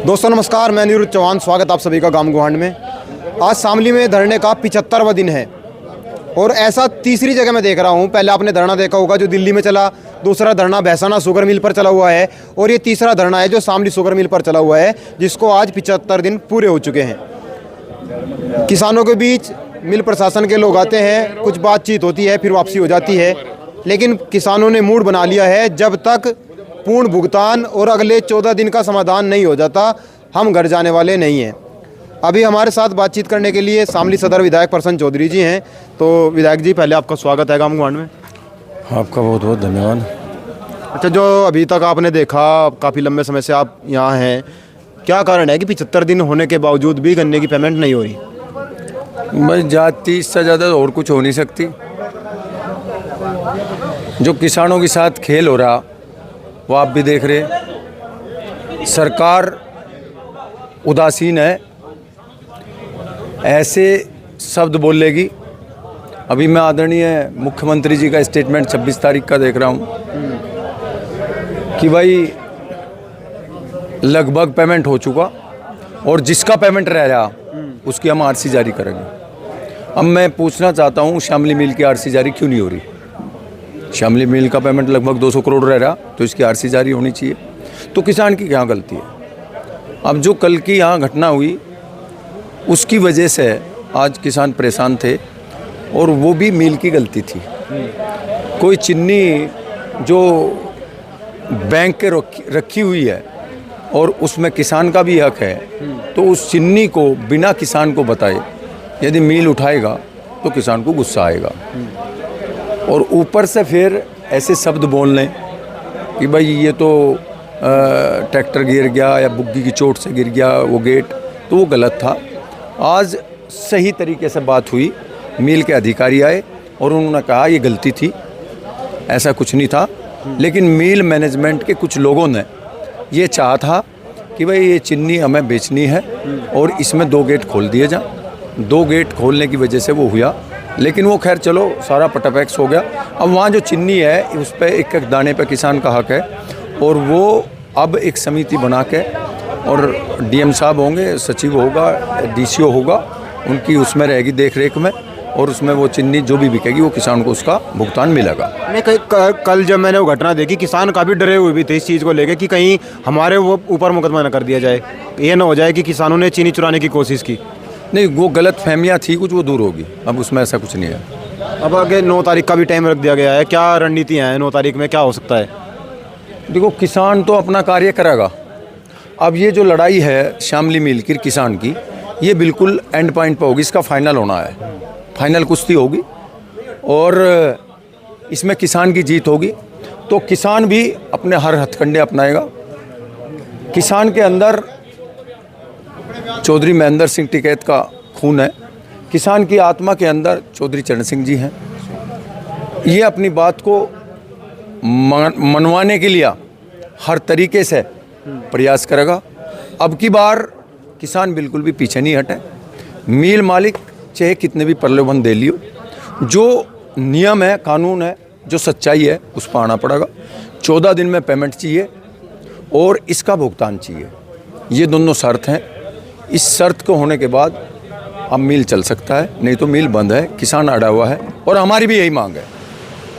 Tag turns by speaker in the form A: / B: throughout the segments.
A: दोस्तों नमस्कार, मैं निरुद्ध चौहान। स्वागत आप सभी का गांव गुहांड में। आज शामली में धरने का 75वां दिन है और ऐसा तीसरी जगह मैं देख रहा हूं। पहले आपने धरना देखा होगा जो दिल्ली में चला, दूसरा धरना भैसाना शुगर मिल पर चला हुआ है और ये तीसरा धरना है जो शामली शुगर मिल पर चला हुआ है, जिसको आज 75 दिन पूरे हो चुके हैं। किसानों के बीच मिल प्रशासन के लोग आते हैं, कुछ बातचीत होती है, फिर वापसी हो जाती है, लेकिन किसानों ने मूड बना लिया है जब तक पूर्ण भुगतान और अगले 14 दिन का समाधान नहीं हो जाता हम घर जाने वाले नहीं हैं। अभी हमारे साथ बातचीत करने के लिए शामली सदर विधायक प्रसन्न चौधरी जी हैं। तो विधायक जी, पहले आपका स्वागत है गांव गुहांड में।
B: आपका बहुत बहुत धन्यवाद।
A: अच्छा, जो अभी तक आपने देखा, काफ़ी लंबे समय से आप यहाँ हैं, क्या कारण है कि 75 दिन होने के बावजूद भी गन्ने की पेमेंट नहीं हो रही?
B: बस जाति इससे ज़्यादा और कुछ हो नहीं सकती। जो किसानों के साथ खेल हो रहा वो आप भी देख रहे। सरकार उदासीन है, ऐसे शब्द बोलेगी। अभी मैं आदरणीय मुख्यमंत्री जी का स्टेटमेंट 26 तारीख का देख रहा हूँ कि भाई लगभग पेमेंट हो चुका और जिसका पेमेंट रह रहा उसकी हम आरसी जारी करेंगे। अब मैं पूछना चाहता हूँ, शामली मिल की आरसी जारी क्यों नहीं हो रही? शामली मिल का पेमेंट लगभग 200 करोड़ रह रहा, तो इसकी आरसी जारी होनी चाहिए। तो किसान की क्या गलती है? अब जो कल की यहाँ घटना हुई उसकी वजह से आज किसान परेशान थे और वो भी मिल की गलती थी। कोई चिन्नी जो बैंक के रखी हुई है और उसमें किसान का भी हक है, तो उस चिन्नी को बिना किसान को बताए यदि मिल उठाएगा तो किसान को गुस्सा आएगा। और ऊपर से फिर ऐसे शब्द बोल लें कि भाई ये तो ट्रैक्टर गिर गया या बुग्गी की चोट से गिर गया वो गेट, तो वो गलत था। आज सही तरीके से बात हुई, मिल के अधिकारी आए और उन्होंने कहा ये गलती थी, ऐसा कुछ नहीं था। लेकिन मिल मैनेजमेंट के कुछ लोगों ने ये चाहा था कि भाई ये चिन्नी हमें बेचनी है और इसमें 2 गेट खोल दिए जा। 2 गेट खोलने की वजह से वो हुआ, लेकिन वो खैर चलो सारा पटापैक्स हो गया। अब वहाँ जो चिन्नी है उस पर एक एक दाने पे किसान का हक है और वो अब एक समिति बना के, और डीएम साहब होंगे, सचिव होगा, डीसीओ होगा, उनकी उसमें रहेगी देख रेख में, और उसमें वो चिन्नी जो भी बिकेगी वो किसान को उसका भुगतान मिलेगा।
A: नहीं, कल जब मैंने वो घटना देखी, किसान काफ़ी डरे हुए भी थे इस चीज़ को लेकर कि कहीं हमारे वो ऊपर मुकदमा न कर दिया जाए, ये ना हो जाए कि किसानों ने चीनी चुराने की कोशिश की।
B: नहीं, वो गलत फहमियाँ थी कुछ, वो दूर होगी। अब उसमें ऐसा कुछ नहीं है।
A: अब आगे 9 तारीख का भी टाइम रख दिया गया है, क्या रणनीतियाँ हैं 9 तारीख में, क्या हो सकता है?
B: देखो, किसान तो अपना कार्य करेगा। अब ये जो लड़ाई है शामली मिल की किसान की, ये बिल्कुल एंड पॉइंट पर होगी, इसका फाइनल होना है, फाइनल कुश्ती होगी और इसमें किसान की जीत होगी। तो किसान भी अपने हर हथकंडे अपनाएगा। किसान के अंदर चौधरी महेंद्र सिंह टिकैत का खून है, किसान की आत्मा के अंदर चौधरी चरण सिंह जी हैं। ये अपनी बात को मनवाने के लिए हर तरीके से प्रयास करेगा। अब की बार किसान बिल्कुल भी पीछे नहीं हटे। मिल मालिक चाहे कितने भी प्रलोभन दे लियो, जो नियम है, कानून है, जो सच्चाई है, उस पर आना पड़ेगा। 14 दिन में पेमेंट चाहिए और इसका भुगतान चाहिए। ये दोनों शर्त हैं। इस शर्त को होने के बाद अब मिल चल सकता है, नहीं तो मिल बंद है। किसान अड़ा हुआ है और हमारी भी यही मांग है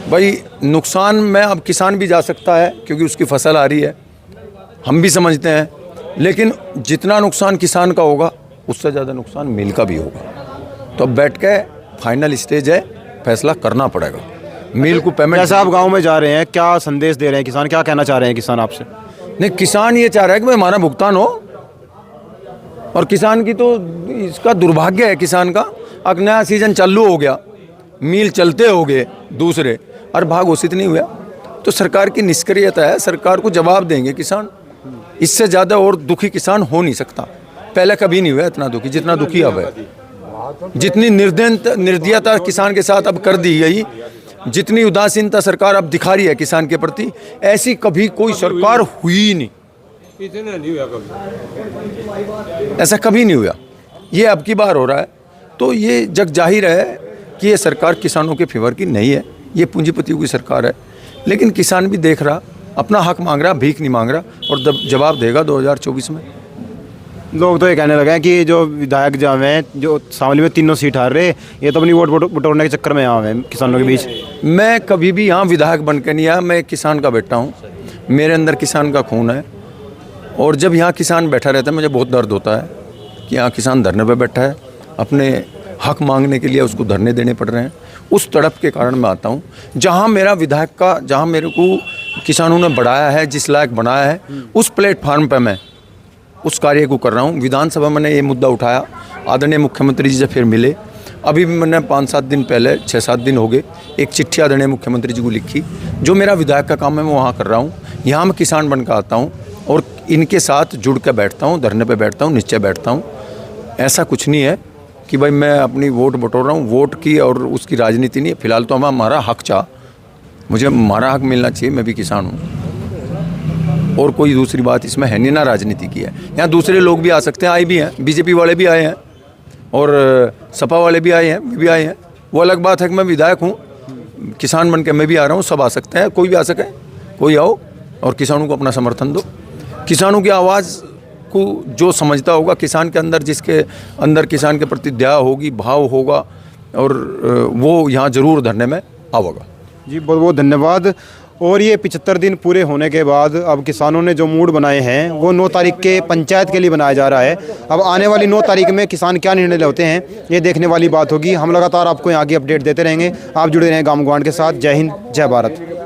B: भाई, नुकसान में अब किसान भी जा सकता है क्योंकि उसकी फसल आ रही है, हम भी समझते हैं, लेकिन जितना नुकसान किसान का होगा उससे ज़्यादा नुकसान मिल का भी होगा। तो अब बैठ के फाइनल स्टेज है, फैसला करना पड़ेगा। मिल को पेमेंट।
A: जैसे आप गाँव में जा रहे हैं, क्या संदेश दे रहे हैं किसान, क्या कहना चाह रहे हैं किसान आपसे?
B: नहीं, किसान ये चाह रहा है कि भाई हमारा भुगतान हो, और किसान की तो इसका दुर्भाग्य है। किसान का अब नया सीजन चालू हो गया, मिल चलते हो गए दूसरे, और भाग घोषित नहीं हुआ, तो सरकार की निष्क्रियता है। सरकार को जवाब देंगे किसान। इससे ज़्यादा और दुखी किसान हो नहीं सकता। पहले कभी नहीं हुआ इतना दुखी जितना दुखी अब है। जितनी निर्दयता किसान के साथ अब कर दी गई, जितनी उदासीनता सरकार अब दिखा रही है किसान के प्रति, ऐसी कभी कोई सरकार हुई नहीं।
C: इतना नहीं हुआ कभी,
B: ऐसा कभी नहीं हुआ। ये अब की बार हो रहा है, तो ये जग जाहिर है कि ये सरकार किसानों के फेवर की नहीं है, ये पूंजीपतियों की सरकार है। लेकिन किसान भी देख रहा, अपना हक मांग रहा, भीख नहीं मांग रहा, और जवाब देगा 2024 में।
A: लोग तो ये कहने लगे हैं कि जो विधायक जो हैं जो शामली में तीनों सीट हार रहे, ये तो अपनी वोट बटोरने के चक्कर में आए हैं किसानों के बीच।
B: मैं कभी भी यहाँ विधायक बन के नहीं आया, मैं किसान का बेटा हूँ, मेरे अंदर किसान का खून है। और जब यहाँ किसान बैठा रहता है मुझे बहुत दर्द होता है कि यहाँ किसान धरने पे बैठा है, अपने हक मांगने के लिए उसको धरने देने पड़ रहे हैं। उस तड़प के कारण मैं आता हूँ जहाँ मेरा विधायक का, जहाँ मेरे को किसानों ने बढ़ाया है, जिस लायक बनाया है, उस प्लेटफार्म पर मैं उस कार्य को कर रहा हूँ। विधानसभा में मैंने ये मुद्दा उठाया, आदरणीय मुख्यमंत्री जी से फिर मिले। अभी भी मैंने 5-7 दिन पहले, 6-7 दिन हो गए, एक चिट्ठी आदरणीय मुख्यमंत्री जी को लिखी। जो मेरा विधायक का काम है मैं वहाँ कर रहा हूँ। यहाँ मैं किसान बनकर आता हूँ और इनके साथ जुड़ कर बैठता हूँ, धरने पर बैठता हूँ, नीचे बैठता हूँ। ऐसा कुछ नहीं है कि भाई मैं अपनी वोट बटोर रहा हूँ, वोट की और उसकी राजनीति नहीं है। फिलहाल तो हमारा हक चाह, मुझे हमारा हक मिलना चाहिए, मैं भी किसान हूँ और कोई दूसरी बात इसमें है नहीं, ना राजनीति की है। यहाँ दूसरे लोग भी आ सकते हैं, आए भी हैं, बीजेपी वाले भी आए हैं और सपा वाले भी आए हैं, मैं भी आए हैं। वो अलग बात है कि मैं विधायक हूँ, किसान बन के मैं भी आ रहा हूँ, सब आ सकते हैं, कोई भी आ सके, कोई आओ और किसानों को अपना समर्थन दो। किसानों की आवाज़ को जो समझता होगा, किसान के अंदर, जिसके अंदर किसान के प्रति दया होगी, भाव होगा, और वो यहाँ ज़रूर धरने में आवेगा।
A: जी बहुत बहुत धन्यवाद। और ये 75 दिन पूरे होने के बाद अब किसानों ने जो मूड बनाए हैं वो 9 तारीख के पंचायत के लिए बनाया जा रहा है। अब आने वाली 9 तारीख में किसान क्या निर्णय लेते हैं ये देखने वाली बात होगी। हम लगातार आपको यहाँ की अपडेट देते रहेंगे। आप जुड़े रहें गाम गुहांड के साथ। जय हिंद, जय भारत।